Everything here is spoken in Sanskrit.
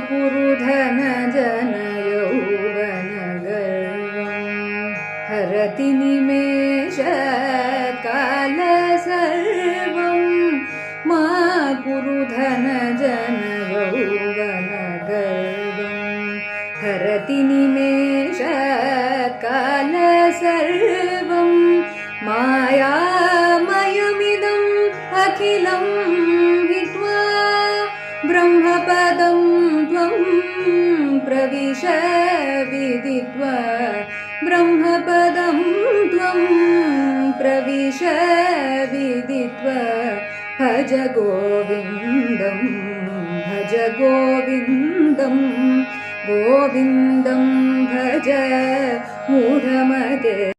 कुरुधन जन यौवन गर्वं हरति निमेष काल सर्वं मा कुरुधन जन यौवन गर्वं हरति निमेष काल सर्वं मायामयमिदम् अखिलं हित्वा ब्रह्मपदं त्वं प्रविश विदित्वा ब्रह्मपदं त्वं प्रविश विदित्वा भज गोविन्दं भज गोविन्दं गोविन्दं भज मूढमते